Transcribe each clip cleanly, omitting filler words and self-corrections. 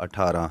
18।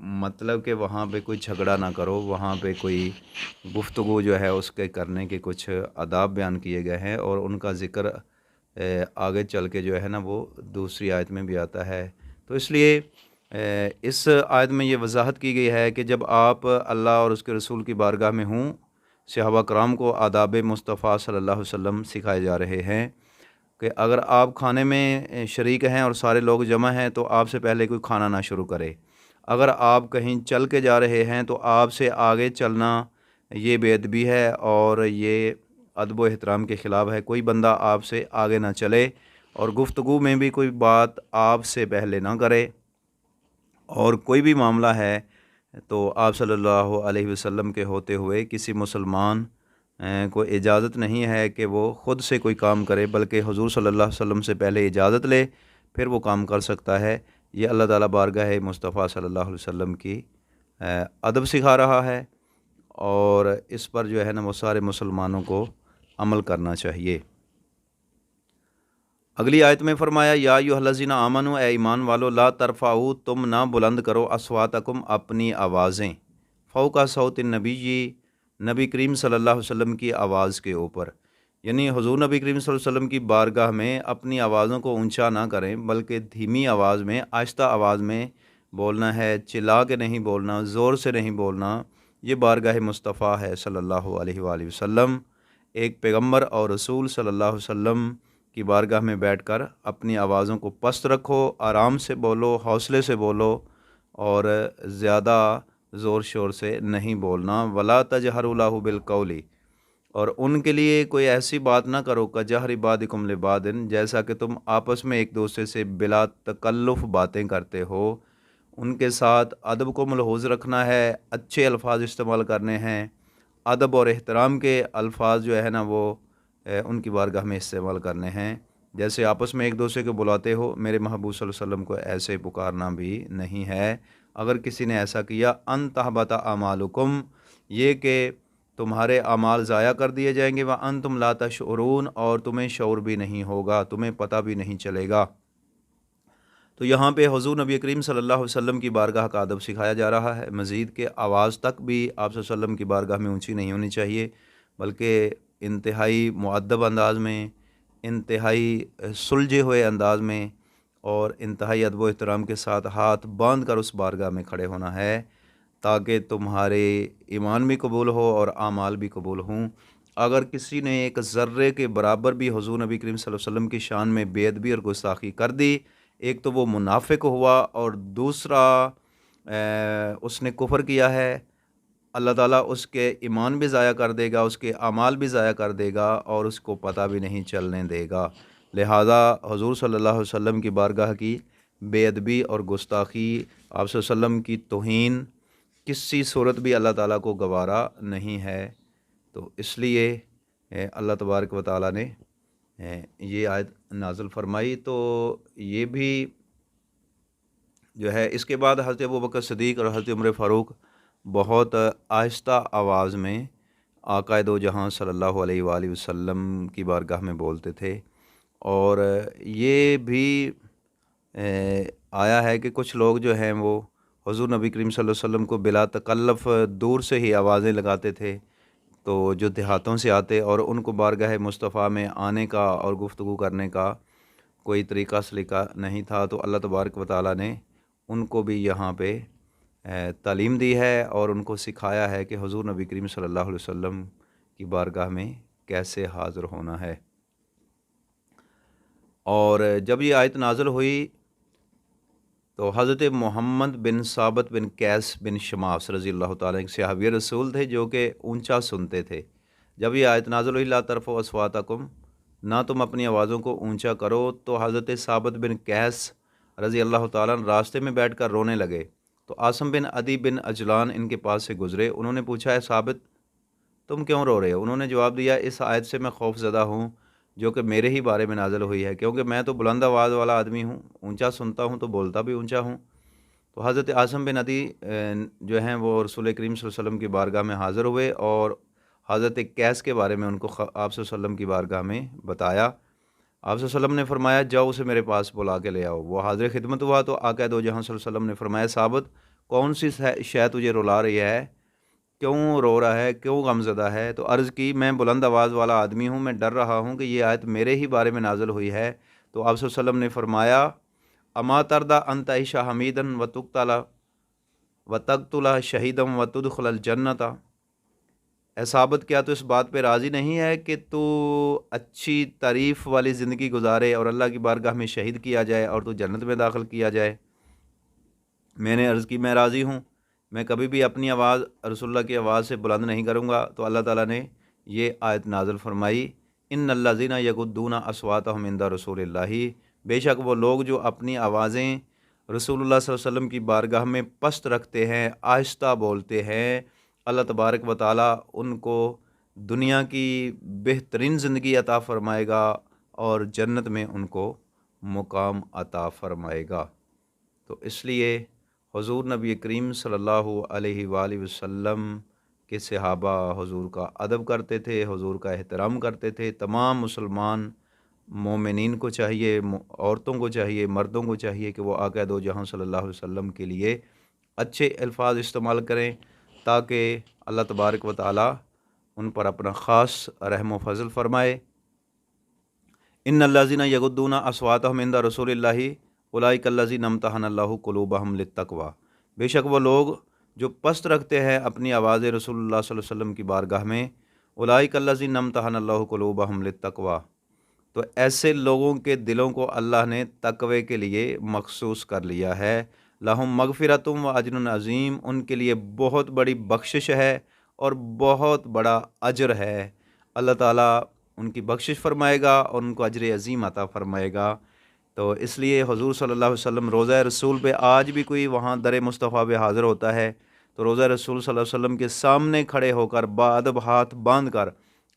مطلب کہ وہاں پہ کوئی جھگڑا نہ کرو، وہاں پہ کوئی گفتگو جو ہے اس کے کرنے کے کچھ آداب بیان کیے گئے ہیں، اور ان کا ذکر آگے چل کے جو ہے نا وہ دوسری آیت میں بھی آتا ہے۔ تو اس لیے اس آیت میں یہ وضاحت کی گئی ہے کہ جب آپ اللہ اور اس کے رسول کی بارگاہ میں ہوں، صحابہ کرام کو آداب مصطفیٰ صلی اللہ علیہ وسلم سکھائے جا رہے ہیں کہ اگر آپ کھانے میں شریک ہیں اور سارے لوگ جمع ہیں تو آپ سے پہلے کوئی کھانا نہ شروع کرے۔ اگر آپ کہیں چل کے جا رہے ہیں تو آپ سے آگے چلنا یہ بے ادبی ہے اور یہ ادب و احترام کے خلاف ہے۔ کوئی بندہ آپ سے آگے نہ چلے، اور گفتگو میں بھی کوئی بات آپ سے پہلے نہ کرے، اور کوئی بھی معاملہ ہے تو آپ صلی اللہ علیہ وسلم کے ہوتے ہوئے کسی مسلمان کو اجازت نہیں ہے کہ وہ خود سے کوئی کام کرے، بلکہ حضور صلی اللہ علیہ وسلم سے پہلے اجازت لے پھر وہ کام کر سکتا ہے۔ یہ اللہ تعالیٰ بارگاہ مصطفیٰ صلی اللہ علیہ وسلم کی ادب سکھا رہا ہے، اور اس پر جو ہے نا وہ سارے مسلمانوں کو عمل کرنا چاہیے۔ اگلی آیت میں فرمایا یا ایھا الذین آمنوا، اے ایمان والو، لا ترفعوا، تم نہ بلند کرو، اصواتکم، اپنی آوازیں، فوق صوت النبی، نبی کریم صلی اللہ علیہ وسلم کی آواز کے اوپر، یعنی حضور نبی کریم صلی اللہ علیہ وسلم کی بارگاہ میں اپنی آوازوں کو اونچا نہ کریں، بلکہ دھیمی آواز میں، آہستہ آواز میں بولنا ہے، چلا کے نہیں بولنا، زور سے نہیں بولنا۔ یہ بارگاہ مصطفیٰ ہے صلی اللہ علیہ وآلہ وسلم۔ ایک پیغمبر اور رسول صلی اللہ علیہ وسلم کی بارگاہ میں بیٹھ کر اپنی آوازوں کو پست رکھو، آرام سے بولو، حوصلے سے بولو، اور زیادہ زور شور سے نہیں بولنا۔ ولا تجہروا لہ بالقول، اور ان کے لیے کوئی ایسی بات نہ کرو کجہر بعضکم لبعض، جیسا کہ تم آپس میں ایک دوسرے سے بلا تکلف باتیں کرتے ہو۔ ان کے ساتھ ادب کو ملحوظ رکھنا ہے، اچھے الفاظ استعمال کرنے ہیں، ادب اور احترام کے الفاظ جو ہے نا وہ ان کی بارگاہ میں استعمال کرنے ہیں۔ جیسے آپس میں ایک دوسرے کو بلاتے ہو، میرے محبوب صلی اللہ علیہ وسلم کو ایسے پکارنا بھی نہیں ہے۔ اگر کسی نے ایسا کیا، ان تحبط اعمالکم، یہ کہ تمہارے اعمال ضائع کر دیے جائیں گے، وانتم لا تشعرون، اور تمہیں شعور بھی نہیں ہوگا، تمہیں پتہ بھی نہیں چلے گا۔ تو یہاں پہ حضور نبی کریم صلی اللہ علیہ وسلم کی بارگاہ کا ادب سکھایا جا رہا ہے، مزید کہ آواز تک بھی آپ صلی اللہ علیہ وسلم کی بارگاہ میں اونچی نہیں ہونی چاہیے، بلکہ انتہائی مؤدب انداز میں، انتہائی سلجھے ہوئے انداز میں، اور انتہائی ادب و احترام کے ساتھ ہاتھ باندھ کر اس بارگاہ میں کھڑے ہونا ہے، تاکہ تمہارے ایمان بھی قبول ہو اور اعمال بھی قبول ہوں۔ اگر کسی نے ایک ذرے کے برابر بھی حضور نبی کریم صلی اللہ علیہ وسلم کی شان میں بے ادبی اور گستاخی کر دی، ایک تو وہ منافق ہوا، اور دوسرا اس نے کفر کیا ہے، اللہ تعالیٰ اس کے ایمان بھی ضائع کر دے گا، اس کے اعمال بھی ضائع کر دے گا، اور اس کو پتہ بھی نہیں چلنے دے گا۔ لہٰذا حضور صلی اللہ علیہ وسلم کی بارگاہ کی بے ادبی اور گستاخی، آپ صلی اللہ علیہ وسلم کی توہین کسی صورت بھی اللہ تعالیٰ کو گوارا نہیں ہے۔ تو اس لیے اللہ تبارک و تعالیٰ نے یہ آیت نازل فرمائی۔ تو یہ بھی جو ہے، اس کے بعد حضرت ابوبکر صدیق اور حضرت عمر فاروق بہت آہستہ آواز میں آقا دو جہاں صلی اللہ علیہ وآلہ وسلم کی بارگاہ میں بولتے تھے، اور یہ بھی آیا ہے کہ کچھ لوگ جو ہیں وہ حضور نبی کریم صلی اللہ علیہ وسلم کو بلا تکلف دور سے ہی آوازیں لگاتے تھے، تو جو دیہاتوں سے آتے اور ان کو بارگاہ مصطفیٰ میں آنے کا اور گفتگو کرنے کا کوئی طریقہ سلیقہ نہیں تھا، تو اللہ تبارک و تعالیٰ نے ان کو بھی یہاں پہ تعلیم دی ہے، اور ان کو سکھایا ہے کہ حضور نبی کریم صلی اللہ علیہ وسلم کی بارگاہ میں کیسے حاضر ہونا ہے۔ اور جب یہ آیت نازل ہوئی تو حضرت محمد بن ثابت بن قیس بن شماس رضی اللہ تعالیٰ ایک صحابی رسول تھے جو کہ اونچا سنتے تھے۔ جب یہ آیت نازل ہوئی لا ترفعوا اصواتکم، نہ تم اپنی آوازوں کو اونچا کرو، تو حضرت ثابت بن قیس رضی اللہ تعالیٰ راستے میں بیٹھ کر رونے لگے، تو عاصم بن عدی بن اجلان ان کے پاس سے گزرے۔ انہوں نے پوچھا، اے ثابت، تم کیوں رو رہے ہو؟ انہوں نے جواب دیا، اس آیت سے میں خوف زدہ ہوں جو کہ میرے ہی بارے میں نازل ہوئی ہے، کیونکہ میں تو بلند آواز والا آدمی ہوں، اونچا سنتا ہوں تو بولتا بھی اونچا ہوں۔ تو حضرت عاصم بن عدی جو ہیں وہ رسول کریم صلی اللہ علیہ وسلم کی بارگاہ میں حاضر ہوئے، اور حضرت قیس کے بارے میں ان کو آپ صلی اللہ علیہ وسلم کی بارگاہ میں بتایا۔ آپ صلی اللہ علیہ وسلم نے فرمایا، جاؤ اسے میرے پاس بلا کے لے آؤ۔ وہ حاضر خدمت ہوا تو آقا دو جہاں صلی اللہ علیہ وسلم نے فرمایا، ثابت، کون سی شے تجھے رلا رہی ہے، کیوں رو رہا ہے، کیوں غمزدہ ہے؟ تو عرض کی میں بلند آواز والا آدمی ہوں، میں ڈر رہا ہوں کہ یہ آیت میرے ہی بارے میں نازل ہوئی ہے۔ تو آپ صلی اللہ علیہ وسلم نے فرمایا اما تردا ان تعیش حمیدن و تقتلا و تقتلا شہیدم و تدخل الجنت، اے ثابت کیا تو اس بات پہ راضی نہیں ہے کہ تو اچھی تعریف والی زندگی گزارے اور اللہ کی بارگاہ میں شہید کیا جائے اور تو جنت میں داخل کیا جائے؟ میں نے عرض کی میں راضی ہوں، میں کبھی بھی اپنی آواز رسول اللہ کی آواز سے بلند نہیں کروں گا۔ تو اللہ تعالیٰ نے یہ آیت نازل فرمائی ان الذین یغضون اصواتهم عند رسول اللہ، بے شک وہ لوگ جو اپنی آوازیں رسول اللہ صلی اللہ علیہ وسلم کی بارگاہ میں پست رکھتے ہیں، آہستہ بولتے ہیں، اللہ تبارک و تعالیٰ ان کو دنیا کی بہترین زندگی عطا فرمائے گا اور جنت میں ان کو مقام عطا فرمائے گا۔ تو اس لیے حضور نبی کریم صلی اللہ علیہ وآلہ وسلم کے صحابہ حضور کا ادب کرتے تھے، حضور کا احترام کرتے تھے۔ تمام مسلمان مومنین کو چاہیے، عورتوں کو چاہیے، مردوں کو چاہیے کہ وہ آقا دو جہاں صلی اللہ علیہ وسلم کے لیے اچھے الفاظ استعمال کریں تاکہ اللہ تبارک و تعالیٰ ان پر اپنا خاص رحم و فضل فرمائے۔ ان الذین یغضون اصواتهم عند رسول اللہ اولئک الذین امتحن اللہ قلوبہم للتقوی، بے شک وہ لوگ جو پست رکھتے ہیں اپنی آواز رسول اللہ صلی اللہ علیہ وسلم کی بارگاہ میں، اولئک الذین امتحن اللہ قلوبہم للتقوی، تو ایسے لوگوں کے دلوں کو اللہ نے تقوی کے لیے مخصوص کر لیا ہے۔ لہم مغفرۃ و اجر عظیم، ان کے لیے بہت بڑی بخشش ہے اور بہت بڑا اجر ہے۔ اللہ تعالیٰ ان کی بخشش فرمائے گا اور ان کو اجر عظیم عطا فرمائے گا۔ تو اس لیے حضور صلی اللہ علیہ وسلم روضہ رسول پہ آج بھی کوئی وہاں در مصطفیٰ پہ حاضر ہوتا ہے تو روضہ رسول صلی اللہ علیہ وسلم کے سامنے کھڑے ہو کر بادب ہاتھ باندھ کر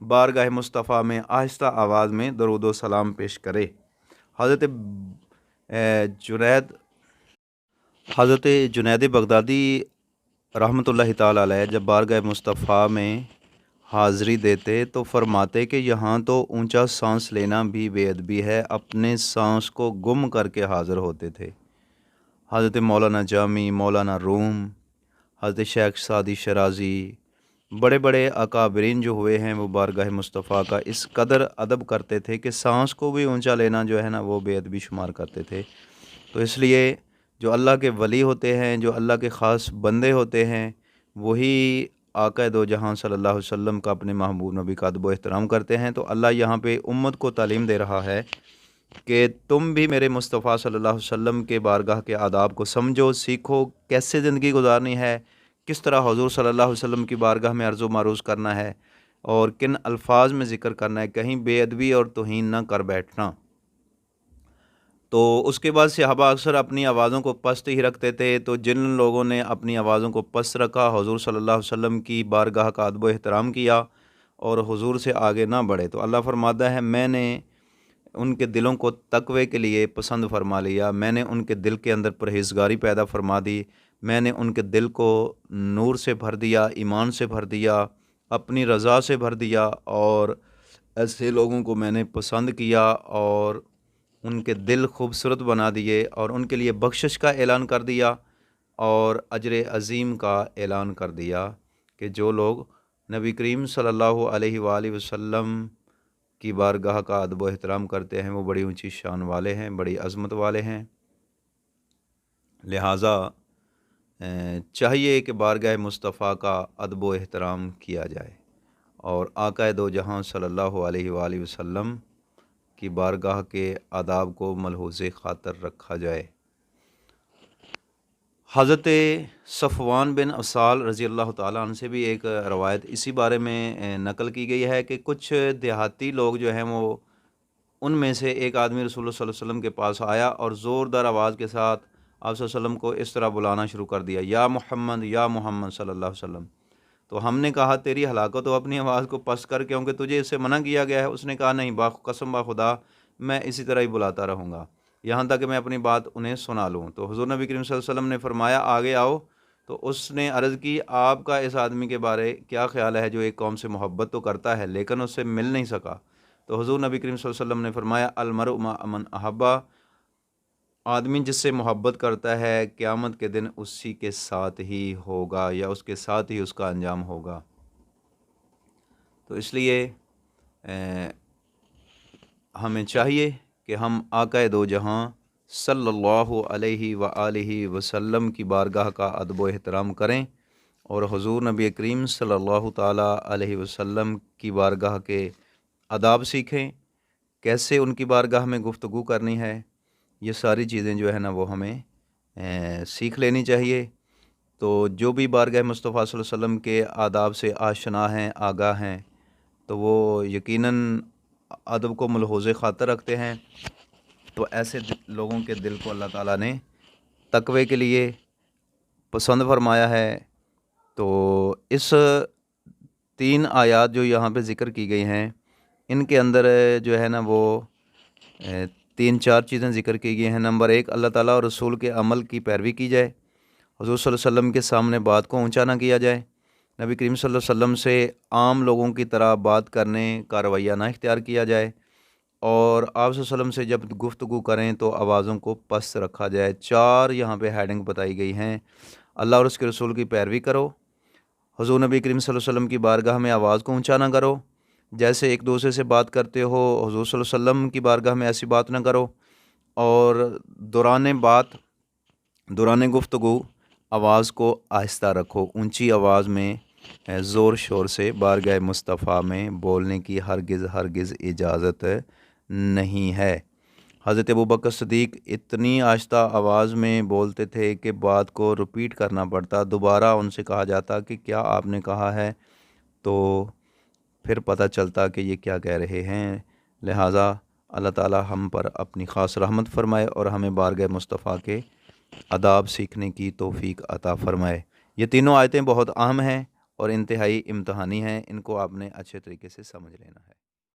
بارگاہ مصطفیٰ میں آہستہ آواز میں درود و سلام پیش کرے۔ حضرت جنید حضرت جنید بغدادی رحمۃ اللہ تعالیٰ علیہ جب بارگاہ مصطفیٰ میں حاضری دیتے تو فرماتے کہ یہاں تو اونچا سانس لینا بھی بے ادبی ہے، اپنے سانس کو گم کر کے حاضر ہوتے تھے۔ حضرت مولانا جامی، مولانا روم، حضرت شیخ سعدی شرازی، بڑے بڑے اکابرین جو ہوئے ہیں وہ بارگاہ مصطفیٰ کا اس قدر ادب کرتے تھے کہ سانس کو بھی اونچا لینا جو ہے نا وہ بے ادبی شمار کرتے تھے۔ تو اس لیے جو اللہ کے ولی ہوتے ہیں، جو اللہ کے خاص بندے ہوتے ہیں، وہی آقا دو جہاں صلی اللہ علیہ وسلم کا اپنے محبوب نبی کا ادب و احترام کرتے ہیں۔ تو اللہ یہاں پہ امت کو تعلیم دے رہا ہے کہ تم بھی میرے مصطفیٰ صلی اللہ علیہ وسلم کے بارگاہ کے آداب کو سمجھو، سیکھو، کیسے زندگی گزارنی ہے، کس طرح حضور صلی اللہ علیہ وسلم کی بارگاہ میں عرض و معروض کرنا ہے اور کن الفاظ میں ذکر کرنا ہے، کہیں بے ادبی اور توہین نہ کر بیٹھنا۔ تو اس کے بعد صحابہ اکثر اپنی آوازوں کو پست ہی رکھتے تھے، تو جن لوگوں نے اپنی آوازوں کو پست رکھا، حضور صلی اللہ علیہ وسلم کی بارگاہ کا ادب و احترام کیا اور حضور سے آگے نہ بڑھے، تو اللہ فرماتا ہے میں نے ان کے دلوں کو تقوی کے لیے پسند فرما لیا، میں نے ان کے دل کے اندر پرہیزگاری پیدا فرما دی، میں نے ان کے دل کو نور سے بھر دیا، ایمان سے بھر دیا، اپنی رضا سے بھر دیا، اور ایسے لوگوں کو میں نے پسند کیا اور ان کے دل خوبصورت بنا دیے اور ان کے لیے بخشش کا اعلان کر دیا اور اجر عظیم کا اعلان کر دیا کہ جو لوگ نبی کریم صلی اللہ علیہ وآلہ وسلم کی بارگاہ کا ادب و احترام کرتے ہیں وہ بڑی اونچی شان والے ہیں، بڑی عظمت والے ہیں۔ لہٰذا چاہیے کہ بارگاہ مصطفیٰ کا ادب و احترام کیا جائے اور آقا دو جہاں صلی اللہ علیہ وآلہ وسلم کی بارگاہ کے آداب کو ملحوظ خاطر رکھا جائے۔ حضرت صفوان بن عسال رضی اللہ تعالیٰ عنہ سے بھی ایک روایت اسی بارے میں نقل کی گئی ہے کہ کچھ دیہاتی لوگ جو ہیں وہ ان میں سے ایک آدمی رسول اللہ صلی اللہ علیہ وسلم کے پاس آیا اور زوردار آواز کے ساتھ آپ صلی اللہ علیہ وسلم کو اس طرح بلانا شروع کر دیا، یا محمد یا محمد صلی اللہ علیہ وسلم۔ تو ہم نے کہا تیری ہلاکت ہو، اپنی آواز کو پست کر کیونکہ تجھے اس سے منع کیا گیا ہے۔ اس نے کہا نہیں، قسم با خدا میں اسی طرح ہی بلاتا رہوں گا یہاں تک کہ میں اپنی بات انہیں سنا لوں۔ تو حضور نبی کریم صلی اللہ علیہ وسلم نے فرمایا آگے آؤ۔ تو اس نے عرض کی آپ کا اس آدمی کے بارے کیا خیال ہے جو ایک قوم سے محبت تو کرتا ہے لیکن اس سے مل نہیں سکا؟ تو حضور نبی کریم صلی اللہ علیہ وسلم نے فرمایا المرء مع من احبہ، آدمی جس سے محبت کرتا ہے قیامت کے دن اسی کے ساتھ ہی ہوگا یا اس کے ساتھ ہی اس کا انجام ہوگا۔ تو اس لیے ہمیں چاہیے کہ ہم آقا دو جہاں صلی اللہ علیہ وآلہ وسلم کی بارگاہ کا ادب و احترام کریں اور حضور نبی کریم صلی اللہ تعالیٰ علیہ وسلم کی بارگاہ کے آداب سیکھیں، کیسے ان کی بارگاہ میں گفتگو کرنی ہے، یہ ساری چیزیں جو ہے نا وہ ہمیں سیکھ لینی چاہیے۔ تو جو بھی بارگاہ مصطفیٰ صلی اللہ علیہ وسلم کے آداب سے آشنا ہیں، آگاہ ہیں، تو وہ یقیناً ادب کو ملحوظ خاطر رکھتے ہیں۔ تو ایسے لوگوں کے دل کو اللہ تعالیٰ نے تقوی کے لیے پسند فرمایا ہے۔ تو اس 3 آیات جو یہاں پہ ذکر کی گئی ہیں، ان کے اندر جو ہے نا وہ 3-4 چیزیں ذکر کی گئی ہیں۔ نمبر 1، اللہ تعالیٰ اور رسول کے عمل کی پیروی کی جائے، حضور صلی اللہ علیہ وسلم کے سامنے بات کو اونچا نہ کیا جائے، نبی کریم صلی اللہ علیہ وسلم سے عام لوگوں کی طرح بات کرنے کا رویہ نہ اختیار کیا جائے، اور آپ صلی اللہ علیہ وسلم سے جب گفتگو کریں تو آوازوں کو پست رکھا جائے۔ 4 یہاں پہ ہیڈنگ بتائی گئی ہیں۔ اللہ اور اس کے رسول کی پیروی کرو، حضور نبی کریم صلی اللہ علیہ وسلم کی بارگاہ میں آواز کو اونچا نہ کرو، جیسے ایک دوسرے سے بات کرتے ہو حضور صلی اللہ علیہ وسلم کی بارگاہ میں ایسی بات نہ کرو، اور دوران گفتگو آواز کو آہستہ رکھو، اونچی آواز میں زور شور سے بارگاہ مصطفیٰ میں بولنے کی ہرگز اجازت نہیں ہے۔ حضرت ابوبکر صدیق اتنی آہستہ آواز میں بولتے تھے کہ بات کو رپیٹ کرنا پڑتا، دوبارہ ان سے کہا جاتا کہ کیا آپ نے کہا ہے، تو پھر پتہ چلتا کہ یہ کیا کہہ رہے ہیں۔ لہٰذا اللہ تعالی ہم پر اپنی خاص رحمت فرمائے اور ہمیں بارگاہ مصطفیٰ کے آداب سیکھنے کی توفیق عطا فرمائے۔ یہ تینوں آیتیں بہت اہم ہیں اور انتہائی امتحانی ہیں، ان کو آپ نے اچھے طریقے سے سمجھ لینا ہے۔